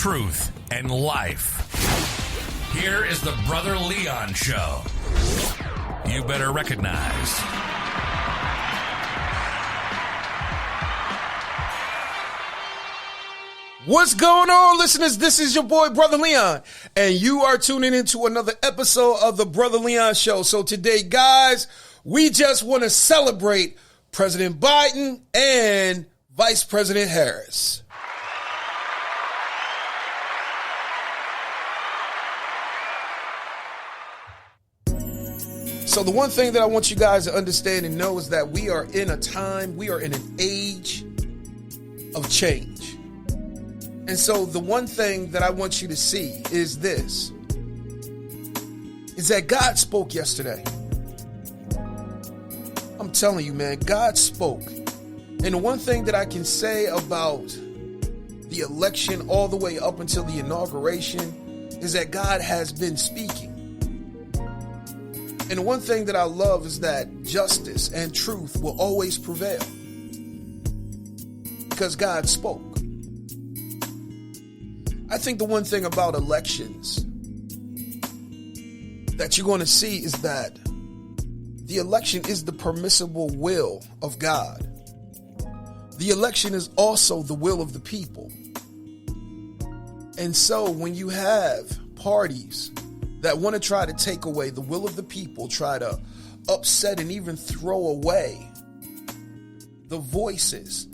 truth, and life. Here is the Brother Leon Show. You better recognize. What's going on, listeners? This is your boy, Brother Leon, and you are tuning into another episode of the Brother Leon Show. So today, guys, we just want to celebrate President Biden and Vice President Harris. So the one thing that I want you guys to understand and know is that we are in a time, we are in an age of change. And so the one thing that I want you to see is this, is that God spoke yesterday. I'm telling you, man, God spoke. And the one thing that I can say about the election all the way up until the inauguration is that God has been speaking. And the one thing that I love is that justice and truth will always prevail because God spoke. I think the one thing about elections that you're going to see is that the election is the permissible will of God. The election is also the will of the people. And so when you have parties that want to try to take away the will of the people, try to upset and even throw away the voices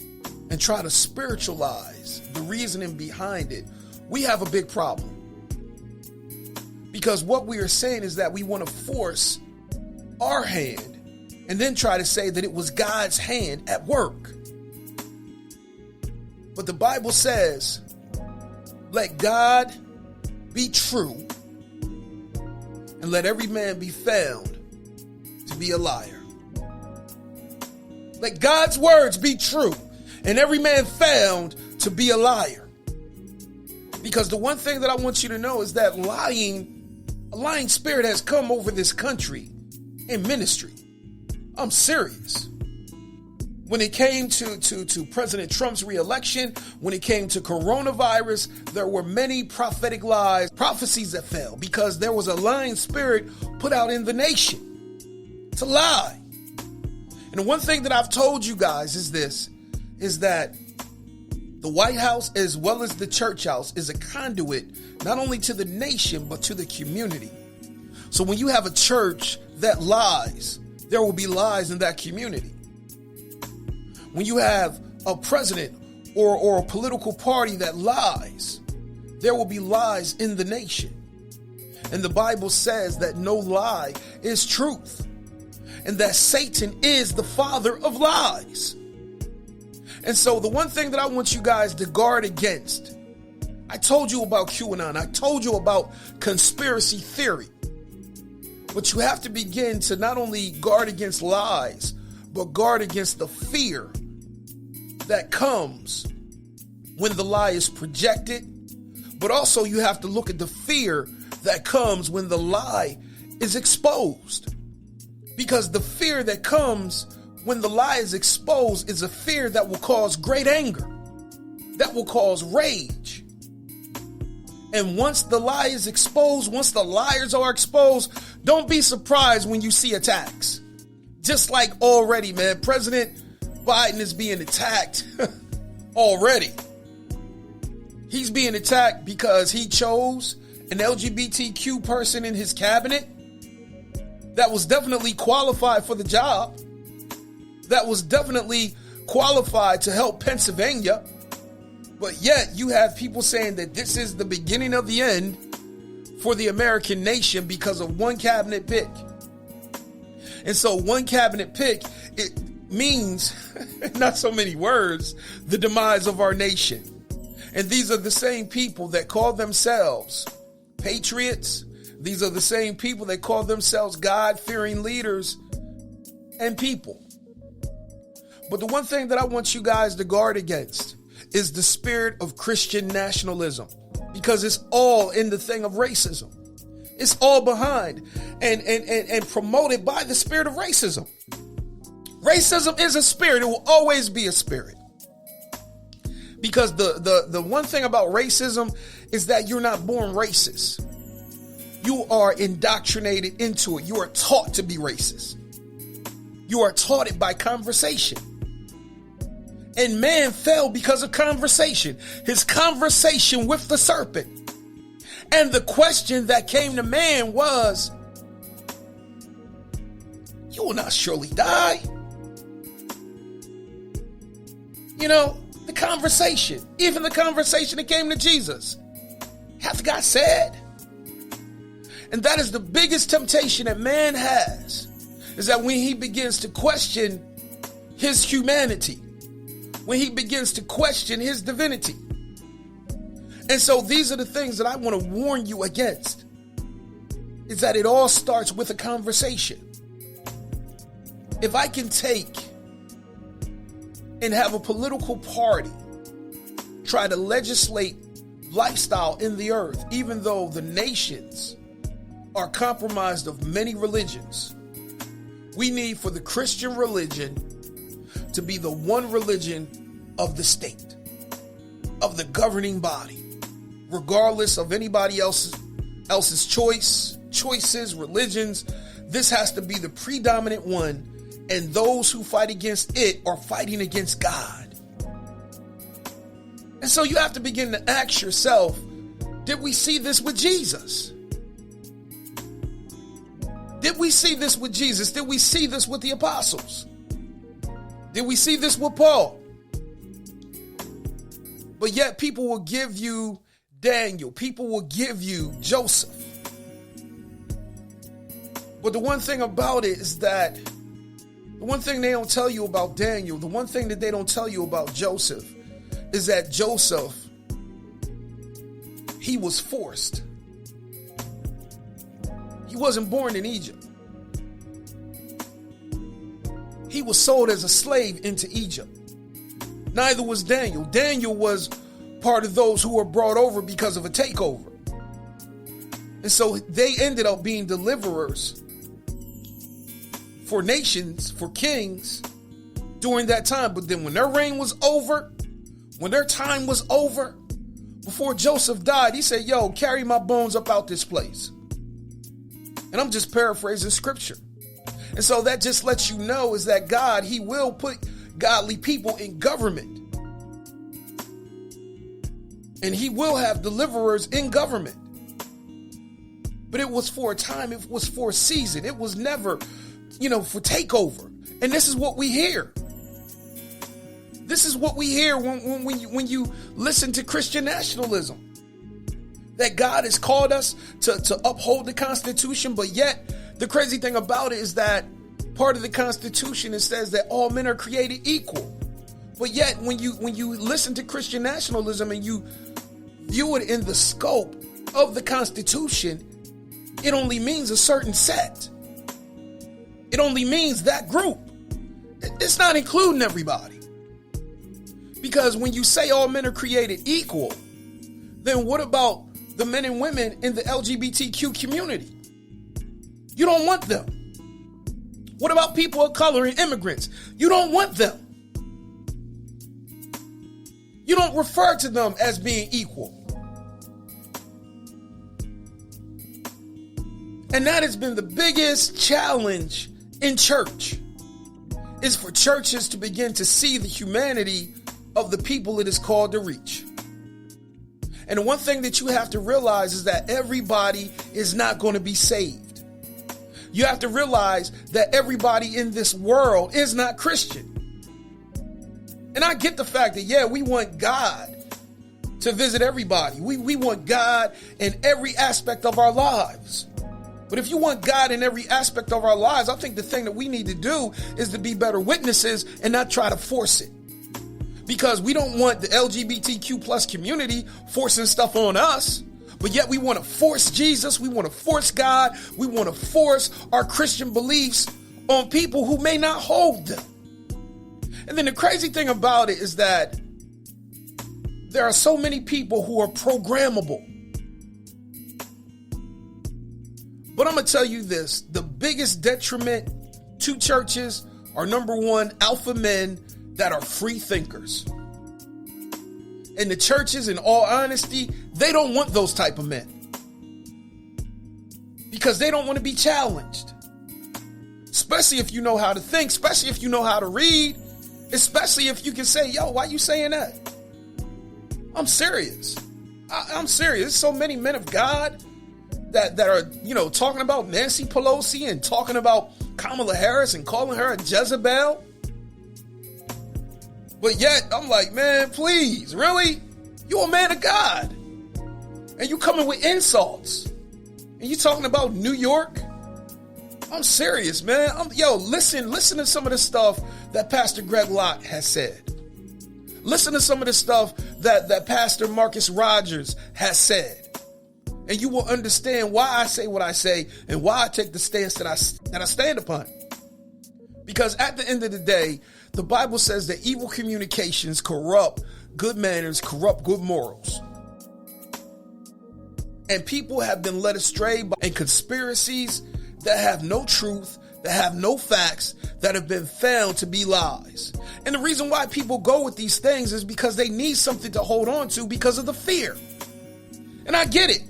and try to spiritualize the reasoning behind it, we have a big problem. Because what we are saying is that we want to force our hand and then try to say that it was God's hand at work. But the Bible says, let God be true and let every man be found to be a liar. Let God's words be true and every man found to be a liar. Because the one thing that I want you to know is that a lying spirit has come over this country in ministry. I'm serious. When it came to President Trump's reelection, when it came to coronavirus, there were many prophetic lies, prophecies that fell because there was a lying spirit put out in the nation to lie. And the one thing that I've told you guys is this, is that the White House as well as the church house is a conduit not only to the nation but to the community. So when you have a church that lies, there will be lies in that community. When you have a president or a political party that lies, there will be lies in the nation. And the Bible says that no lie is truth, and that Satan is the father of lies. And so the one thing that I want you guys to guard against, I told you about QAnon, I told you about conspiracy theory, but you have to begin to not only guard against lies, but guard against the fear that comes when the lie is projected. But also you have to look at the fear that comes when the lie is exposed. Because the fear that comes when the lie is exposed is a fear that will cause great anger, that will cause rage. And once the lie is exposed, once the liars are exposed, don't be surprised when you see attacks. Just like already, man, President Biden is being attacked already. He's being attacked because he chose an LGBTQ person in his cabinet that was definitely qualified for the job, that was definitely qualified to help Pennsylvania. But yet you have people saying that this is the beginning of the end for the American nation because of one cabinet pick. And so one cabinet pick, it means, not so many words, the demise of our nation. And these are the same people that call themselves patriots. These are the same people that call themselves God-fearing leaders and people. But the one thing that I want you guys to guard against is the spirit of Christian nationalism, because it's all in the thing of racism. It's all behind and promoted by the spirit of racism. Racism is a spirit. It will always be a spirit. Because the one thing about racism is that you're not born racist. You are indoctrinated into it. You are taught to be racist. You are taught it by conversation. And man fell because of conversation. His conversation with the serpent. And the question that came to man was, you will not surely die. You know, the conversation, even the conversation that came to Jesus, hath God said? And that is the biggest temptation that man has, is that when he begins to question his humanity, when he begins to question his divinity. And so these are the things that I want to warn you against, is that it all starts with a conversation. If I can take and have a political party try to legislate lifestyle in the earth, even though the nations are comprised of many religions, we need for the Christian religion to be the one religion of the state, of the governing body, regardless of anybody else's choices, religions. This has to be the predominant one, and those who fight against it are fighting against God. And so you have to begin to ask yourself, did we see this with Jesus? Did we see this with Jesus? Did we see this with the apostles? Did we see this with Paul? But yet people will give you Daniel. People will give you Joseph. But the one thing about it is that the one thing they don't tell you about Daniel, the one thing that they don't tell you about Joseph, is that Joseph, he was forced. He wasn't born in Egypt. He was sold as a slave into Egypt. Neither was Daniel. Daniel was part of those who were brought over because of a takeover. And so they ended up being deliverers for nations, for kings during that time. But then when their reign was over, when their time was over, before Joseph died, he said, yo, carry my bones up out this place. And I'm just paraphrasing scripture. And so that just lets you know is that God, he will put godly people in government. And he will have deliverers in government. But it was for a time, it was for a season. It was never, for takeover. And this is what we hear. This is what we hear when you listen to Christian nationalism. That God has called us to uphold the Constitution, but yet the crazy thing about it is that part of the Constitution, it says that all men are created equal. But yet when you listen to Christian nationalism and you view it in the scope of the Constitution, it only means a certain set. It only means that group. It's not including everybody. Because when you say all men are created equal, then what about the men and women in the LGBTQ community? You don't want them. What about people of color and immigrants? You don't want them. You don't refer to them as being equal. And that has been the biggest challenge in church, is for churches to begin to see the humanity of the people it is called to reach. And the one thing that you have to realize is that everybody is not going to be saved. You have to realize that everybody in this world is not Christian. And I get the fact that, we want God to visit everybody. We want God in every aspect of our lives. But if you want God in every aspect of our lives, I think the thing that we need to do is to be better witnesses and not try to force it. Because we don't want the LGBTQ plus community forcing stuff on us. But yet we want to force Jesus. We want to force God. We want to force our Christian beliefs on people who may not hold them. And then the crazy thing about it is that there are so many people who are programmable. But I'm going to tell you this, the biggest detriment to churches are, number one, alpha men that are free thinkers. in the churches, in all honesty, they don't want those type of men. Because they don't want to be challenged. Especially if you know how to think, especially if you know how to read, especially if you can say, yo, why you saying that? I'm serious. I'm serious. There's so many men of God that are, talking about Nancy Pelosi and talking about Kamala Harris and calling her a Jezebel. But yet, I'm like, man, please, really? You a man of God. And you coming with insults. And you talking about New York? I'm serious, man. Listen to some of the stuff that Pastor Greg Locke has said. Listen to some of the stuff that Pastor Marcus Rogers has said. And you will understand why I say what I say and why I take the stance that I stand upon. Because at the end of the day, the Bible says that evil communications corrupt good manners, corrupt good morals. And people have been led astray by conspiracies that have no truth, that have no facts, that have been found to be lies. And the reason why people go with these things is because they need something to hold on to because of the fear. And I get it.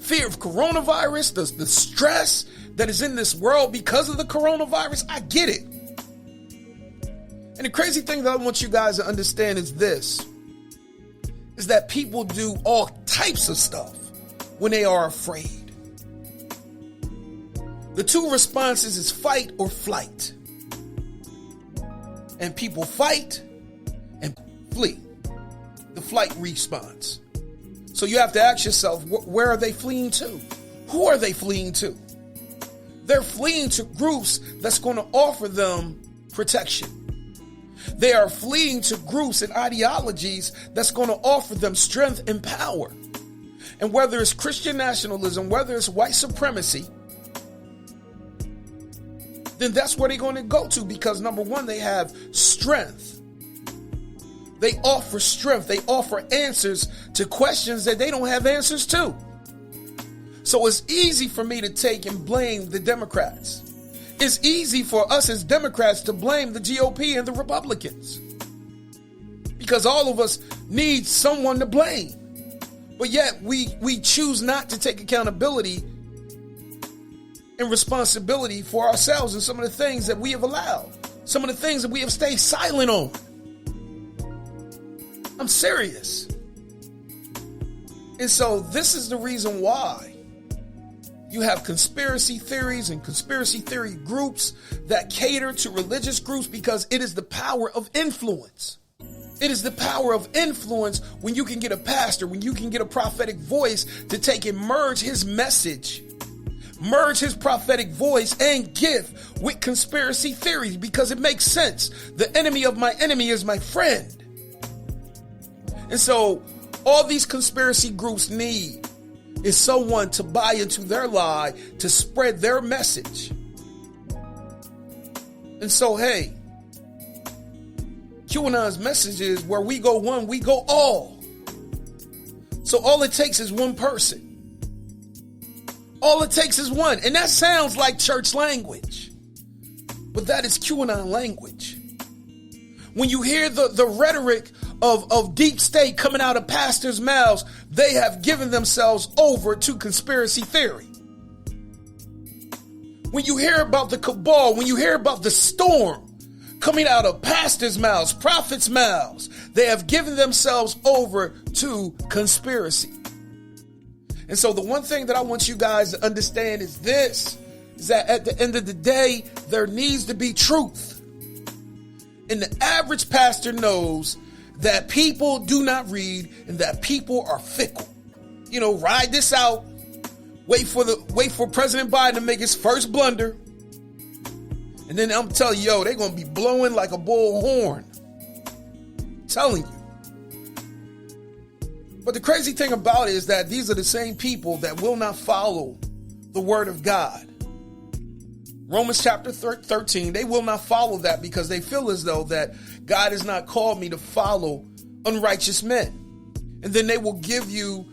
Fear of coronavirus, the stress that is in this world because of the coronavirus, I get it. And the crazy thing that I want you guys to understand is this, is that people do all types of stuff when they are afraid. The two responses is fight or flight. And people fight and flee. The flight response. So you have to ask yourself, where are they fleeing to? Who are they fleeing to? They're fleeing to groups that's going to offer them protection. They are fleeing to groups and ideologies that's going to offer them strength and power. And whether it's Christian nationalism, whether it's white supremacy, then that's where they're going to go to, because number one, they have strength. They offer strength. They offer answers to questions that they don't have answers to. So it's easy for me to take and blame the Democrats. It's easy for us as Democrats to blame the GOP and the Republicans, because all of us need someone to blame. But yet we choose not to take accountability and responsibility for ourselves and some of the things that we have allowed, some of the things that we have stayed silent on. I'm serious. And so this is the reason why you have conspiracy theories and conspiracy theory groups that cater to religious groups, because it is the power of influence. It is the power of influence when you can get a pastor, when you can get a prophetic voice to take and merge his message, merge his prophetic voice and gift with conspiracy theories, because it makes sense. The enemy of my enemy is my friend. And so all these conspiracy groups need is someone to buy into their lie, to spread their message. And so, hey, QAnon's message is, where we go one, we go all. So all it takes is one person. All it takes is one. And that sounds like church language, but that is QAnon language. When you hear the rhetoric of deep state coming out of pastors' mouths, they have given themselves over to conspiracy theory. When you hear about the cabal, when you hear about the storm coming out of pastors' mouths, prophets' mouths, they have given themselves over to conspiracy. And so the one thing that I want you guys to understand is this, is that at the end of the day, there needs to be truth. And the average pastor knows that people do not read and that people are fickle. Ride this out. Wait for President Biden to make his first blunder. And then I'm telling you, they're going to be blowing like a bullhorn. I'm telling you. But the crazy thing about it is that these are the same people that will not follow the word of God. Romans chapter 13, they will not follow that because they feel as though that God has not called me to follow unrighteous men. And then they will give you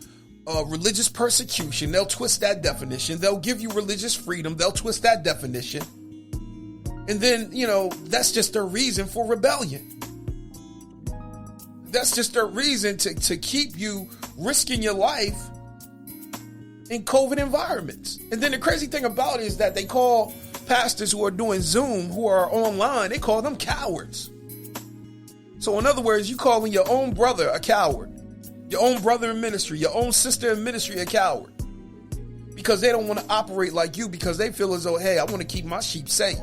religious persecution. They'll twist that definition. They'll give you religious freedom. They'll twist that definition. And then, that's just their reason for rebellion. That's just their reason to keep you risking your life in COVID environments. And then the crazy thing about it is that they call pastors who are doing Zoom, who are online, they call them cowards. So in other words, you calling your own brother a coward, your own brother in ministry, your own sister in ministry a coward, because they don't want to operate like you, because they feel as though, hey, I want to keep my sheep safe.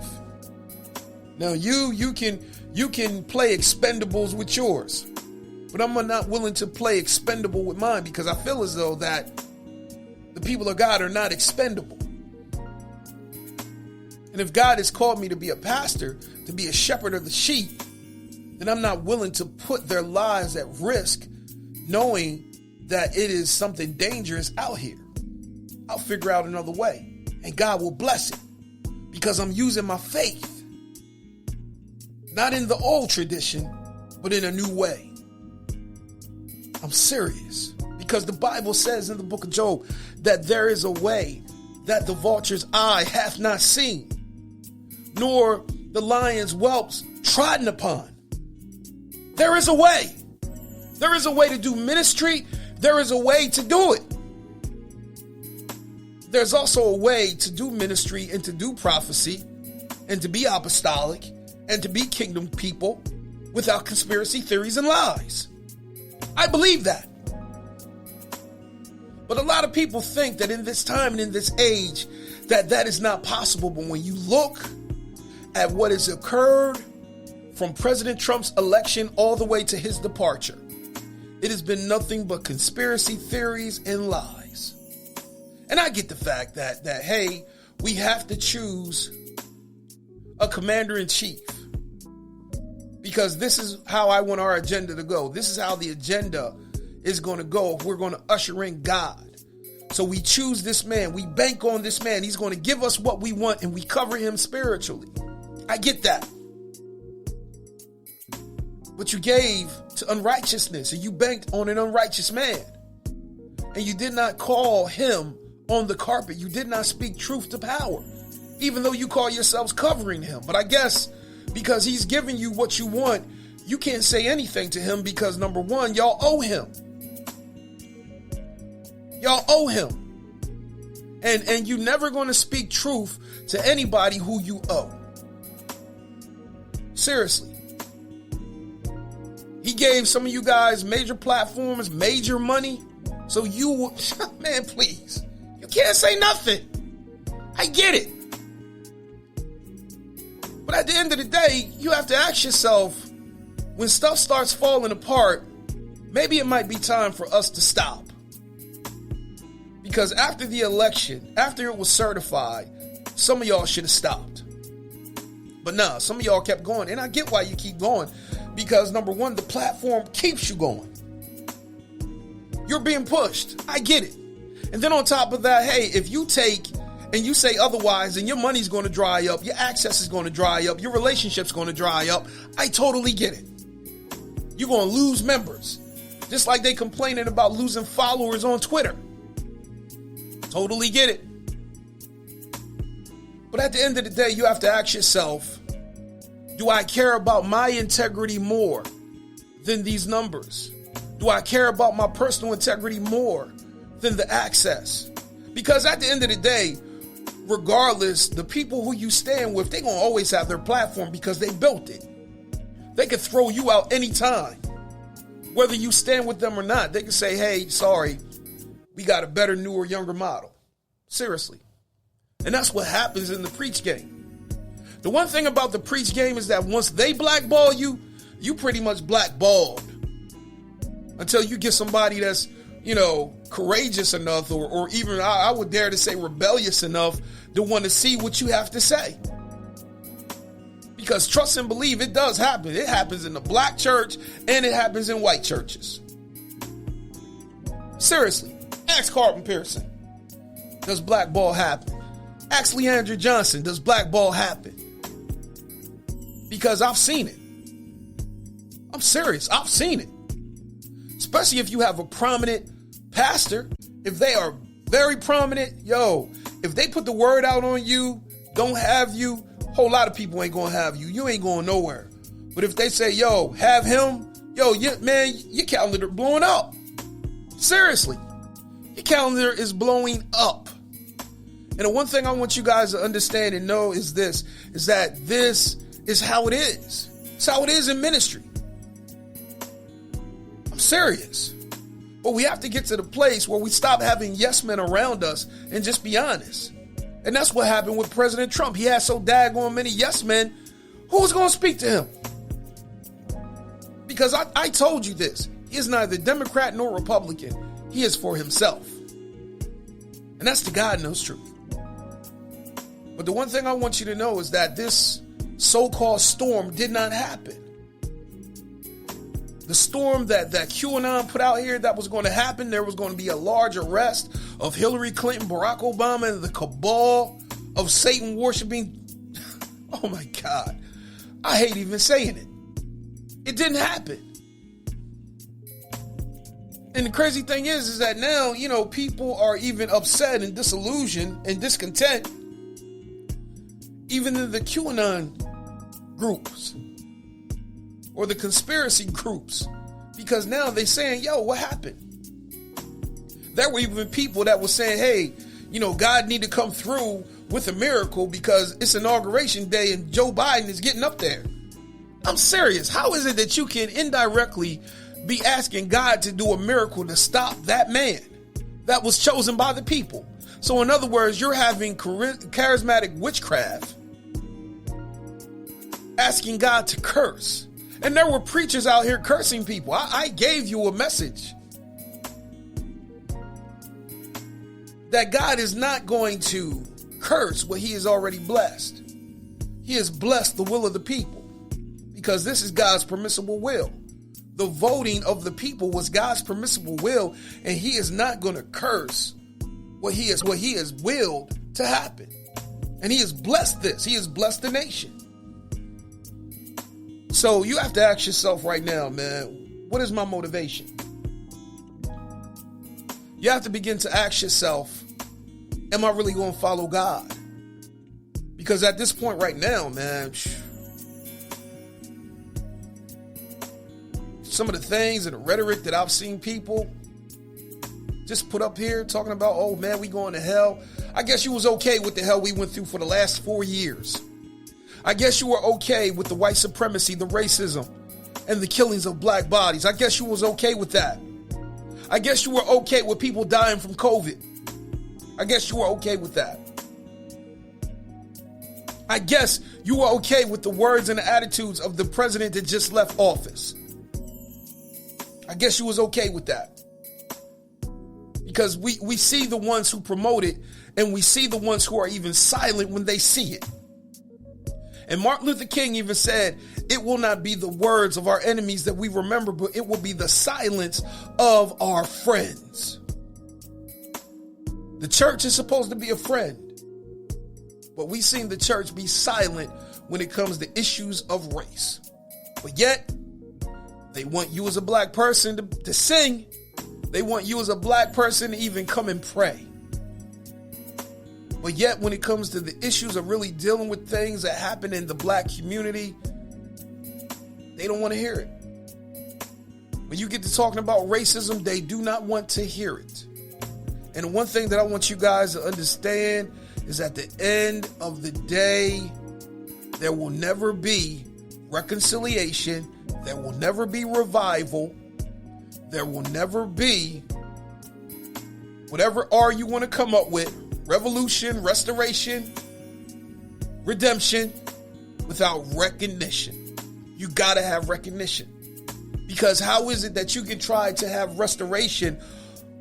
Now you can play expendables with yours, but I'm not willing to play expendable with mine, because I feel as though that the people of God are not expendable. And if God has called me to be a pastor, to be a shepherd of the sheep, then I'm not willing to put their lives at risk, knowing that it is something dangerous out here. I'll figure out another way, and God will bless it, because I'm using my faith, not in the old tradition, but in a new way. I'm serious, because the Bible says in the book of Job that there is a way that the vulture's eye hath not seen, nor the lion's whelps trodden upon. There is a way. There is a way to do ministry. There is a way to do it. There's also a way to do ministry and to do prophecy and to be apostolic and to be kingdom people without conspiracy theories and lies. I believe that. But a lot of people think that in this time and in this age that is not possible. But when you look at what has occurred from President Trump's election all the way to his departure, it has been nothing but conspiracy theories and lies. And I get the fact that hey, we have to choose a commander-in-chief, because this is how I want our agenda to go. This is how the agenda is going to go if we're going to usher in God. So we choose this man. We bank on this man. He's going to give us what we want, and we cover him spiritually. I get that. But you gave to unrighteousness, and you banked on an unrighteous man. And you did not call him on the carpet. You did not speak truth to power, even though you call yourselves covering him. But I guess because he's giving you what you want, you can't say anything to him, because number one, y'all owe him. Y'all owe him. And you're never going to speak truth to anybody who you owe. Seriously. He gave some of you guys major platforms, major money. So you, man, please. You can't say nothing. I get it. But at the end of the day, you have to ask yourself, when stuff starts falling apart, maybe it might be time for us to stop. Because after the election, after it was certified, some of y'all should have stopped. But nah, some of y'all kept going. And I get why you keep going. Because number one, the platform keeps you going. You're being pushed. I get it. And then on top of that, hey, if you take and you say otherwise, then your money's going to dry up, your access is going to dry up, your relationship's going to dry up. I totally get it. You're going to lose members. Just like they complaining about losing followers on Twitter. Totally get it. But at the end of the day, you have to ask yourself, do I care about my integrity more than these numbers? Do I care about my personal integrity more than the access? Because at the end of the day, regardless, the people who you stand with, they're going to always have their platform because they built it. They could throw you out anytime. Whether you stand with them or not, they can say, hey, sorry, we got a better, newer, younger model. Seriously. And that's what happens in the preach game. The one thing about the preach game is that once they blackball you, you pretty much blackballed. Until you get somebody that's, courageous enough or even, I would dare to say, rebellious enough to want to see what you have to say. Because trust and believe, it does happen. It happens in the black church and it happens in white churches. Seriously. Ask Carlton Pearson. Does blackball happen? Ask Leandra Johnson. Does blackball happen? Because I've seen it. I'm serious. I've seen it. Especially if you have a prominent pastor. If they are very prominent, if they put the word out on you, don't have you, a whole lot of people ain't going to have you. You ain't going nowhere. But if they say, have him, Yo, man, your calendar blowing up. Seriously. Your calendar is blowing up. And the one thing I want you guys to understand and know is this, is that this is how it is. It's how it is in ministry. I'm serious. But we have to get to the place where we stop having yes men around us and just be honest. And that's what happened with President Trump. He had so daggone many yes men. Who was going to speak to him? Because I told you this. He is neither Democrat nor Republican. He is for himself. And that's the God knows truth. But the one thing I want you to know is that this so-called storm did not happen. The storm that QAnon put out here that was going to happen, there was going to be a large arrest of Hillary Clinton, Barack Obama, and the cabal of Satan worshiping. Oh my God. I hate even saying it. It didn't happen. And the crazy thing is that now, people are even upset and disillusioned and discontent. Even in the QAnon groups or the conspiracy groups, because now they're saying, yo, what happened? There were even people that were saying, hey, God need to come through with a miracle because it's inauguration day and Joe Biden is getting up there. I'm serious. How is it that you can indirectly be asking God to do a miracle to stop that man that was chosen by the people? So in other words, you're having charismatic witchcraft asking God to curse. And there were preachers out here cursing people. I gave you a message that God is not going to curse what he has already blessed. He has blessed the will of the people because this is God's permissible will. The voting of the people was God's permissible will, and he is not going to curse what he has willed to happen. And he has blessed this. He has blessed the nation. So you have to ask yourself right now, man, what is my motivation? You have to begin to ask yourself, am I really going to follow God? Because at this point right now, man, some of the things and the rhetoric that I've seen people just put up here talking about, oh man, we going to hell. I guess you was okay with the hell we went through for the last 4 years. I guess you were okay with the white supremacy, the racism, and the killings of black bodies. I guess you was okay with that. I guess you were okay with people dying from COVID. I guess you were okay with that. I guess you were okay with the words and the attitudes of the president that just left office. I guess you was okay with that. Because we see the ones who promote it, and we see the ones who are even silent when they see it. And Martin Luther King even said, it will not be the words of our enemies that we remember, but it will be the silence of our friends. The church is supposed to be a friend, but we've seen the church be silent when it comes to issues of race. But yet, they want you as a black person to sing. They want you as a black person to even come and pray. But yet, when it comes to the issues of really dealing with things that happen in the black community, they don't want to hear it. When you get to talking about racism, they do not want to hear it. And the one thing that I want you guys to understand is at the end of the day, there will never be reconciliation. There will never be revival. There will never be whatever R you want to come up with. Revolution, restoration, redemption, without recognition. You got to have recognition. Because how is it that you can try to have restoration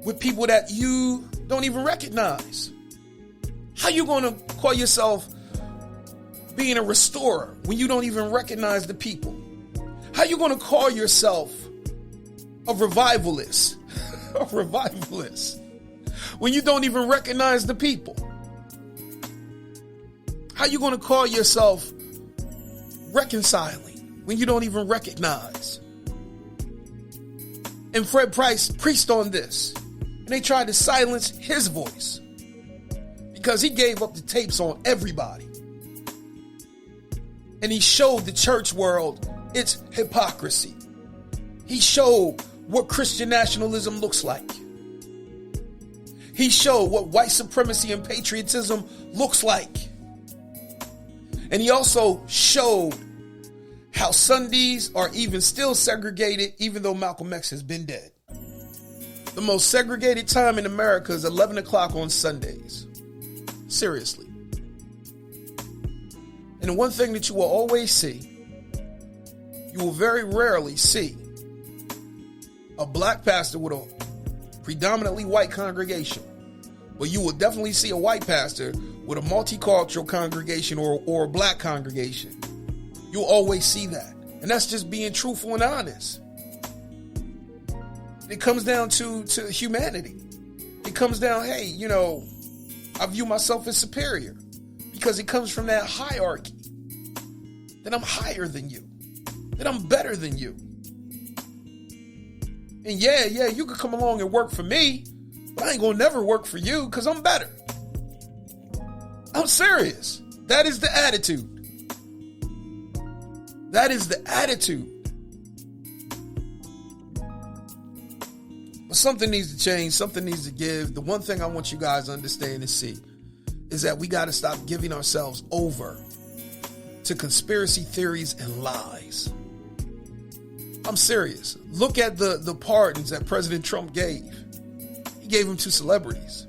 with people that you don't even recognize? How you going to call yourself being a restorer when you don't even recognize the people? How you going to call yourself a revivalist? A revivalist when you don't even recognize the people? How you going to call yourself reconciling when you don't even recognize? And Fred Price preached on this, and they tried to silence his voice because he gave up the tapes on everybody. And he showed the church world its hypocrisy. He showed what Christian nationalism looks like. He showed what white supremacy and patriotism looks like. And he also showed how Sundays are even still segregated, even though Malcolm X has been dead. The most segregated time in America is 11 o'clock on Sundays. Seriously. And the one thing that you will always see, you will very rarely see a black pastor with a predominantly white congregation. But you will definitely see a white pastor with a multicultural congregation or a black congregation. You'll always see that. And that's just being truthful and honest. It comes down to humanity. It comes down, hey, I view myself as superior because it comes from that hierarchy. That I'm higher than you. That I'm better than you. And yeah, you could come along and work for me, but I ain't gonna never work for you because I'm better. I'm serious. That is the attitude. That is the attitude. But something needs to change. Something needs to give. The one thing I want you guys to understand and see is that we got to stop giving ourselves over to conspiracy theories and lies. I'm serious. Look at the pardons that President Trump gave. He gave them to celebrities.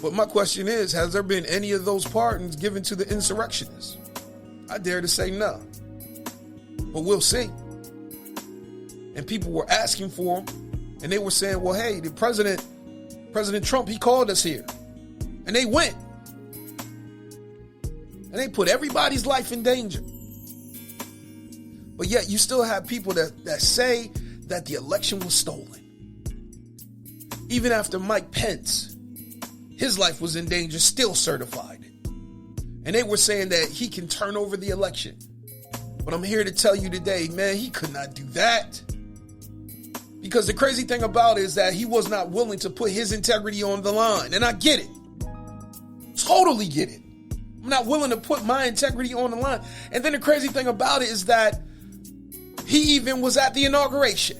But my question is, has there been any of those pardons given to the insurrectionists? I dare to say no. But we'll see. And people were asking for them. And they were saying, well, hey, the President Trump, he called us here. And they went. And they put everybody's life in danger. But yet you still have people that say that the election was stolen. Even after Mike Pence, his life was in danger, still certified it. And they were saying that he can turn over the election. But I'm here to tell you today, man, he could not do that. Because the crazy thing about it is that he was not willing to put his integrity on the line. And I get it. Totally get it. I'm not willing to put my integrity on the line. And then the crazy thing about it is that he even was at the inauguration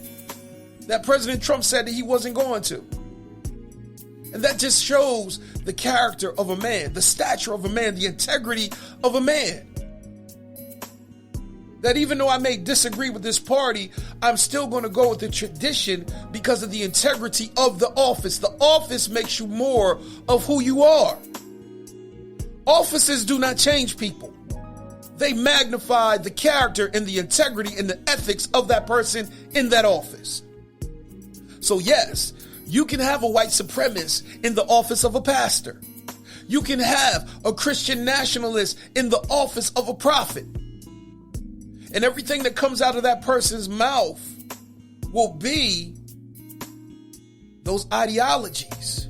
that President Trump said that he wasn't going to. And that just shows the character of a man, the stature of a man, the integrity of a man. That even though I may disagree with this party, I'm still going to go with the tradition because of the integrity of the office. The office makes you more of who you are. Offices do not change people. They magnify the character and the integrity and the ethics of that person in that office. So yes, you can have a white supremacist in the office of a pastor. You can have a Christian nationalist in the office of a prophet. And everything that comes out of that person's mouth will be those ideologies.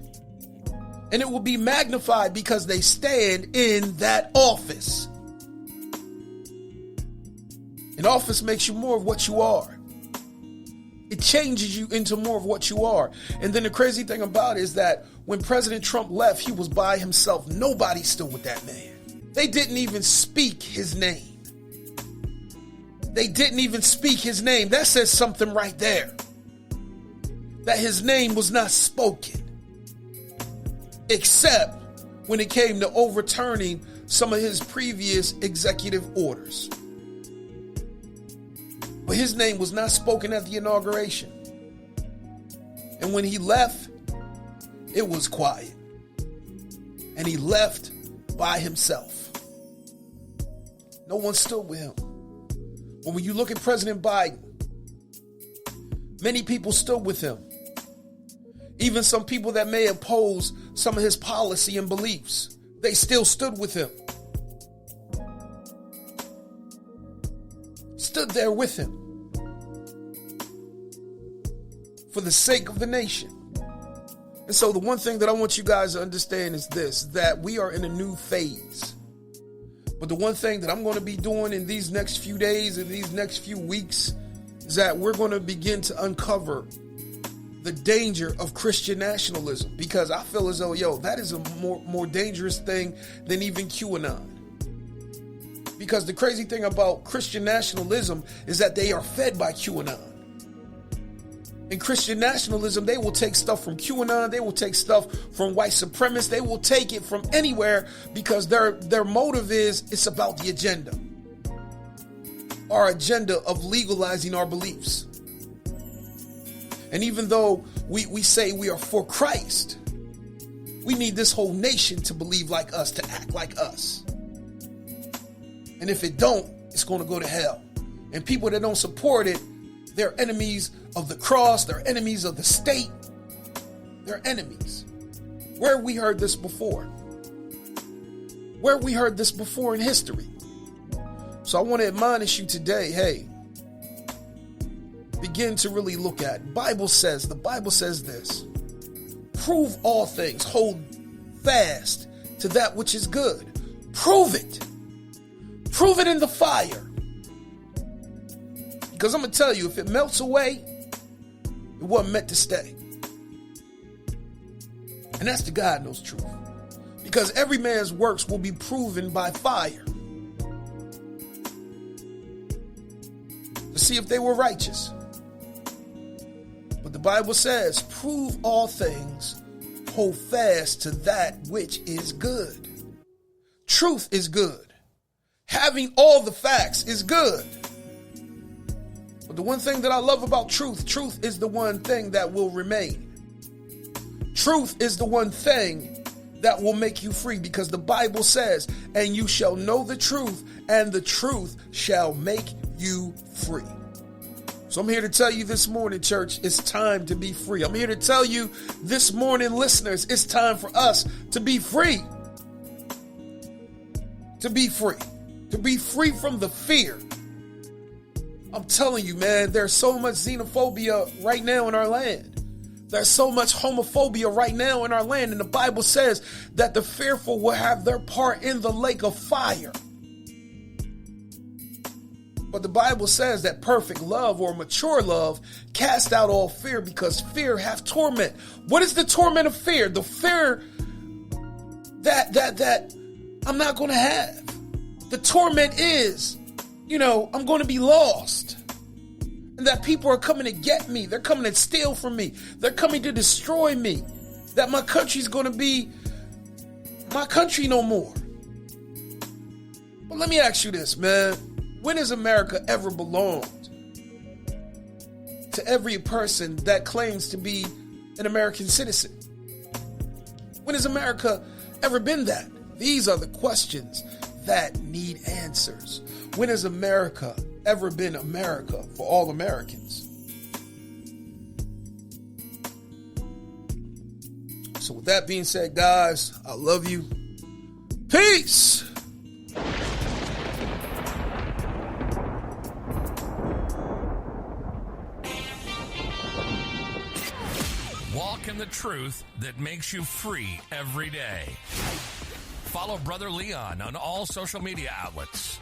And it will be magnified because they stand in that office. An office makes you more of what you are. It changes you into more of what you are. And then the crazy thing about it is that when President Trump left, he was by himself. Nobody stood with that man. They didn't even speak his name. They didn't even speak his name. That says something right there. That his name was not spoken. Except when it came to overturning some of his previous executive orders. But his name was not spoken at the inauguration. And when he left, it was quiet. And he left by himself. No one stood with him. But when you look at President Biden, many people stood with him. Even some people that may oppose some of his policy and beliefs, they still stood with him. Stood there with him. For the sake of the nation. And so the one thing that I want you guys to understand is this, that we are in a new phase. But the one thing that I'm going to be doing in these next few days and these next few weeks is that we're going to begin to uncover the danger of Christian nationalism. Because I feel as though, that is a more dangerous thing than even QAnon. Because the crazy thing about Christian nationalism is that they are fed by QAnon. In Christian nationalism, they will take stuff from QAnon, they will take stuff from white supremacists, they will take it from anywhere because their motive is it's about the agenda. Our agenda of legalizing our beliefs. And even though we say we are for Christ, we need this whole nation to believe like us, to act like us. And if it don't, it's going to go to hell. And people that don't support it, they're enemies of the cross, they're enemies of the state, they're enemies. Where have we heard this before? Where have we heard this before in history? So I want to admonish you today, hey, begin to really look at it. The Bible says this: prove all things, hold fast to that which is good. Prove it in the fire. Because I'm going to tell you, if it melts away, it wasn't meant to stay. And that's the God knows truth. Because every man's works will be proven by fire, to see if they were righteous. But the Bible says, prove all things, hold fast to that which is good. Truth is good. Having all the facts is good. But the one thing that I love about truth is the one thing that will remain. Truth is the one thing that will make you free, because the Bible says, and you shall know the truth, and the truth shall make you free. So I'm here to tell you this morning, church, it's time to be free. I'm here to tell you this morning, listeners, it's time for us to be free. To be free. To be free from the fear. I'm telling you, man, there's so much xenophobia right now in our land. There's so much homophobia right now in our land. And the Bible says that the fearful will have their part in the lake of fire. But the Bible says that perfect love, or mature love, casts out all fear, because fear hath torment. What is the torment of fear? The fear that I'm not going to have. The torment is, I'm going to be lost. And that people are coming to get me. They're coming to steal from me. They're coming to destroy me. That my country's going to be my country no more. But let me ask you this, man. When has America ever belonged to every person that claims to be an American citizen? When has America ever been that? These are the questions that need answers. When has America ever been America for all Americans? So with that being said, guys, I love you. Peace. Walk in the truth that makes you free every day. Follow Brother Leon on all social media outlets.